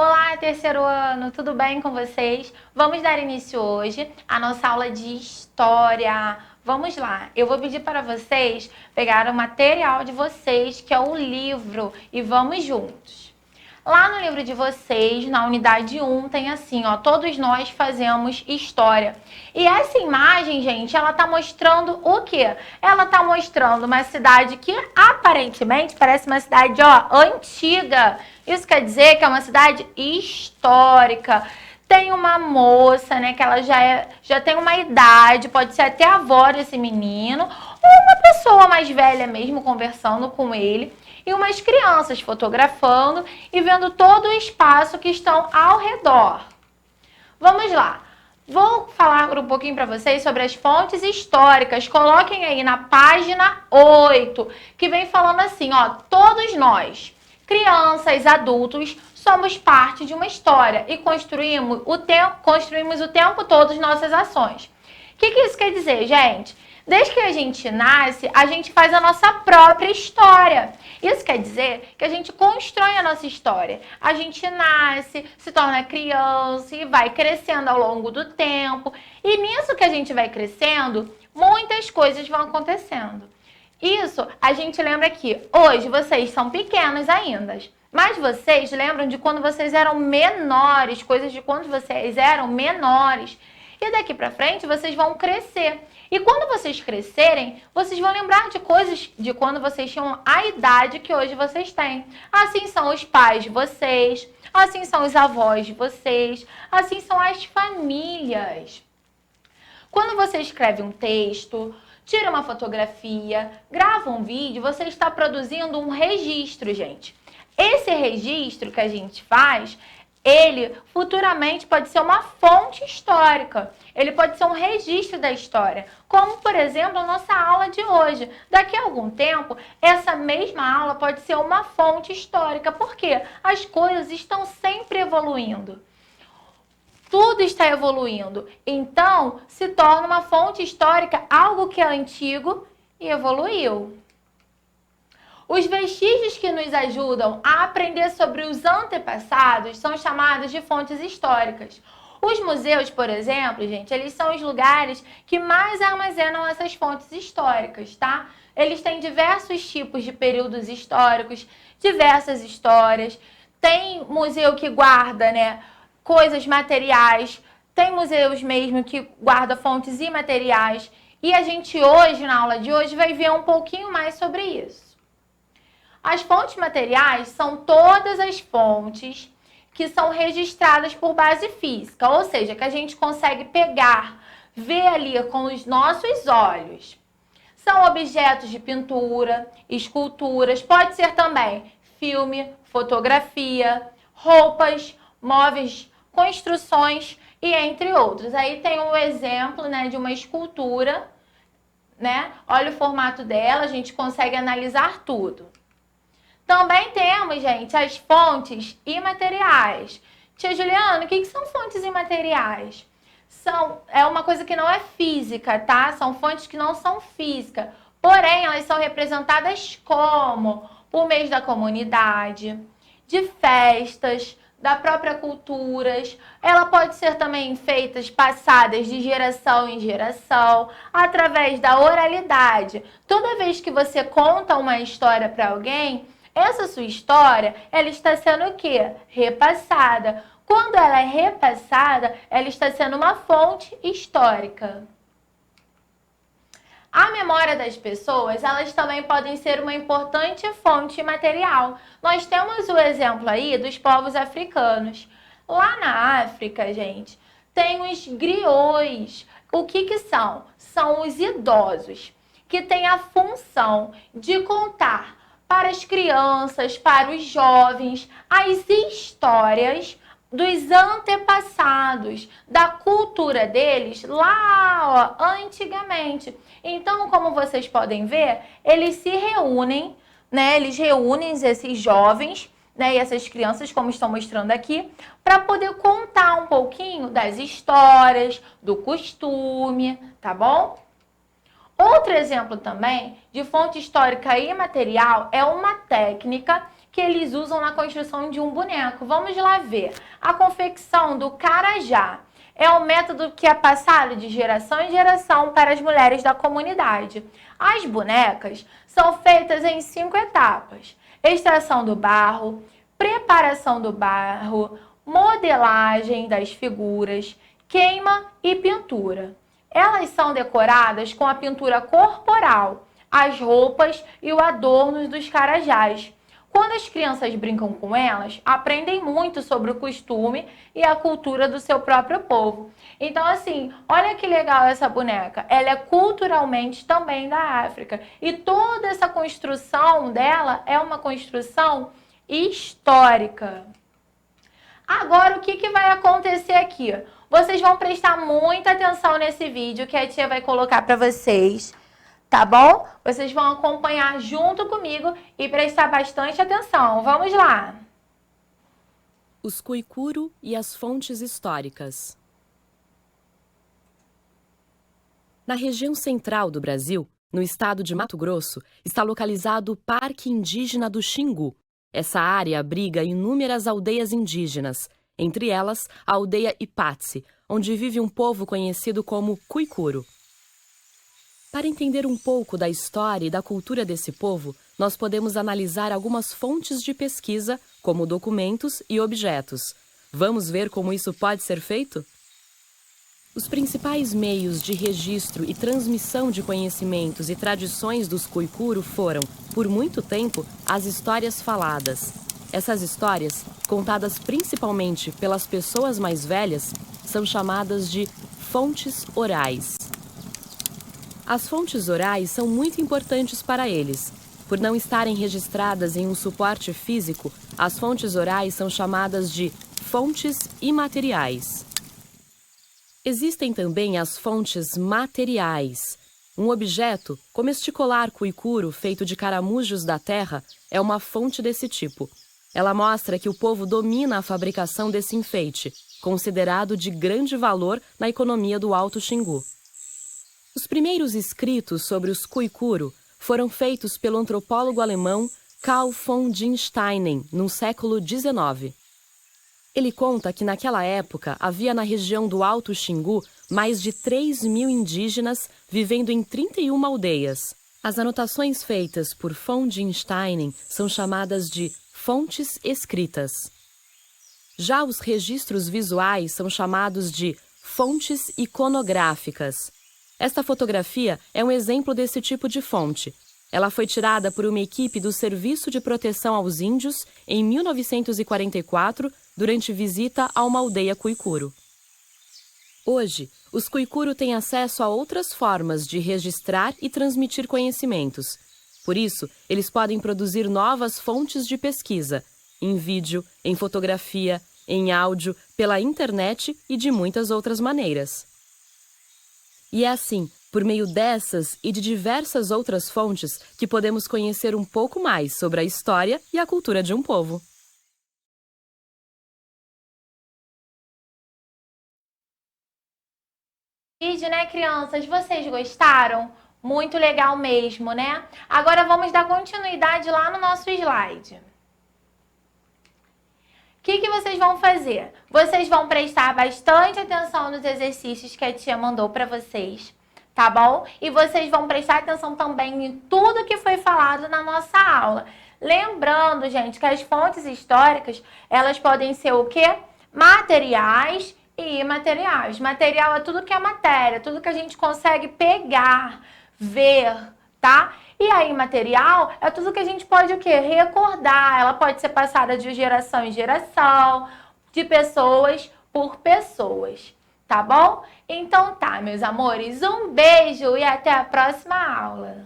Olá, terceiro ano, tudo bem com vocês? Vamos dar início hoje à nossa aula de História. Vamos lá, eu vou pedir para vocês pegar o material de vocês, que é o livro, e vamos juntos. Lá no livro de vocês, na unidade 1, tem assim, ó, todos nós fazemos história. E essa imagem, gente, ela tá mostrando o quê? Ela tá mostrando uma cidade que aparentemente parece uma cidade, ó, antiga. Isso quer dizer que é uma cidade histórica. Tem uma moça, né, que ela já tem uma idade, pode ser até a avó desse menino, ou uma pessoa mais velha mesmo conversando com ele. E umas crianças fotografando e vendo todo o espaço que estão ao redor. Vamos lá. Vou falar um pouquinho para vocês sobre as fontes históricas. Coloquem aí na página 8, que vem falando assim, ó, todos nós, crianças, adultos, somos parte de uma história e construímos o tempo todo as nossas ações. O que isso quer dizer, gente? Desde que a gente nasce, a gente faz a nossa própria história. Isso quer dizer que a gente constrói a nossa história. A gente nasce, se torna criança e vai crescendo ao longo do tempo. E nisso que a gente vai crescendo, muitas coisas vão acontecendo. Isso a gente lembra que hoje vocês são pequenos ainda. Mas vocês lembram de quando vocês eram menores, coisas de quando vocês eram menores. E daqui pra frente vocês vão crescer. E quando vocês crescerem, vocês vão lembrar de coisas de quando vocês tinham a idade que hoje vocês têm. Assim são os pais de vocês, assim são os avós de vocês, assim são as famílias. Quando você escreve um texto, tira uma fotografia, grava um vídeo, você está produzindo um registro, gente. Esse registro que a gente faz, ele futuramente pode ser uma fonte histórica. Ele pode ser um registro da história, como, por exemplo, a nossa aula de hoje. Daqui a algum tempo, essa mesma aula pode ser uma fonte histórica, porque as coisas estão sempre evoluindo. Tudo está evoluindo. Então, se torna uma fonte histórica algo que é antigo e evoluiu. Os vestígios que nos ajudam a aprender sobre os antepassados são chamados de fontes históricas. Os museus, por exemplo, gente, eles são os lugares que mais armazenam essas fontes históricas, tá? Eles têm diversos tipos de períodos históricos, diversas histórias. Tem museu que guarda, né, coisas materiais, tem museus mesmo que guarda fontes imateriais. E a gente hoje, na aula de hoje, vai ver um pouquinho mais sobre isso. As fontes materiais são todas as fontes que são registradas por base física, ou seja, que a gente consegue pegar, ver ali com os nossos olhos. São objetos de pintura, esculturas, pode ser também filme, fotografia, roupas, móveis, construções e entre outros. Aí tem um exemplo, né, de uma escultura, né? Olha o formato dela, a gente consegue analisar tudo. Também temos, gente, as fontes imateriais. Tia Juliana, o que são fontes imateriais? É uma coisa que não é física, tá? São fontes que não são físicas. Porém, elas são representadas como? Por meio da comunidade, de festas, da própria cultura. Ela pode ser também passadas de geração em geração, através da oralidade. Toda vez que você conta uma história para alguém, essa sua história, ela está sendo o quê? Repassada. Quando ela é repassada, ela está sendo uma fonte histórica. A memória das pessoas, elas também podem ser uma importante fonte material. Nós temos o exemplo aí dos povos africanos. Lá na África, gente, tem os griots. O que são? São os idosos, que têm a função de contar para as crianças, para os jovens, as histórias dos antepassados, da cultura deles lá, ó, antigamente. Então, como vocês podem ver, eles se reúnem, né? Eles reúnem esses jovens, né, e essas crianças, como estão mostrando aqui, para poder contar um pouquinho das histórias, do costume, tá bom? Outro exemplo também de fonte histórica imaterial é uma técnica que eles usam na construção de um boneco. Vamos lá ver. A confecção do carajá é um método que é passado de geração em geração para as mulheres da comunidade. As bonecas são feitas em 5 etapas: extração do barro, preparação do barro, modelagem das figuras, queima e pintura. Elas são decoradas com a pintura corporal, as roupas e o adorno dos carajás. Quando as crianças brincam com elas, aprendem muito sobre o costume e a cultura do seu próprio povo. Então, assim, olha que legal essa boneca. Ela é culturalmente também da África. E toda essa construção dela é uma construção histórica. Agora, o que vai acontecer aqui? Vocês vão prestar muita atenção nesse vídeo que a tia vai colocar para vocês. Tá bom? Vocês vão acompanhar junto comigo e prestar bastante atenção. Vamos lá! Os Khoikhuro e as fontes históricas. Na região central do Brasil, no estado de Mato Grosso, está localizado o Parque Indígena do Xingu. Essa área abriga inúmeras aldeias indígenas, entre elas a aldeia Ipatse, onde vive um povo conhecido como Khoikhuro. Para entender um pouco da história e da cultura desse povo, nós podemos analisar algumas fontes de pesquisa, como documentos e objetos. Vamos ver como isso pode ser feito? Os principais meios de registro e transmissão de conhecimentos e tradições dos Khoikhuro foram, por muito tempo, as histórias faladas. Essas histórias, contadas principalmente pelas pessoas mais velhas, são chamadas de fontes orais. As fontes orais são muito importantes para eles. Por não estarem registradas em um suporte físico, as fontes orais são chamadas de fontes imateriais. Existem também as fontes materiais. Um objeto, como este colar Khoikhuro feito de caramujos da terra, é uma fonte desse tipo. Ela mostra que o povo domina a fabricação desse enfeite, considerado de grande valor na economia do Alto Xingu. Os primeiros escritos sobre os Khoikhuro foram feitos pelo antropólogo alemão Carl von Dingsteinen, no século XIX. Ele conta que naquela época havia na região do Alto Xingu mais de 3.000 indígenas vivendo em 31 aldeias. As anotações feitas por von Dingsteinen são chamadas de fontes escritas. Já os registros visuais são chamados de fontes iconográficas. Esta fotografia é um exemplo desse tipo de fonte. Ela foi tirada por uma equipe do Serviço de Proteção aos Índios em 1944, durante visita a uma aldeia Khoikhuro. Hoje, os Khoikhuro têm acesso a outras formas de registrar e transmitir conhecimentos. Por isso, eles podem produzir novas fontes de pesquisa, em vídeo, em fotografia, em áudio, pela internet e de muitas outras maneiras. E é assim, por meio dessas e de diversas outras fontes, que podemos conhecer um pouco mais sobre a história e a cultura de um povo. Vídeo, né, crianças? Vocês gostaram? Muito legal mesmo, né? Agora vamos dar continuidade lá no nosso slide. O que vocês vão fazer? Vocês vão prestar bastante atenção nos exercícios que a tia mandou para vocês, tá bom? E vocês vão prestar atenção também em tudo que foi falado na nossa aula. Lembrando, gente, que as fontes históricas, elas podem ser o quê? Materiais e imateriais. Material é tudo que é matéria, tudo que a gente consegue pegar, ver, tá? E a imaterial é tudo que a gente pode o quê? Recordar. Ela pode ser passada de geração em geração, de pessoas por pessoas, tá bom? Então tá, meus amores, um beijo e até a próxima aula.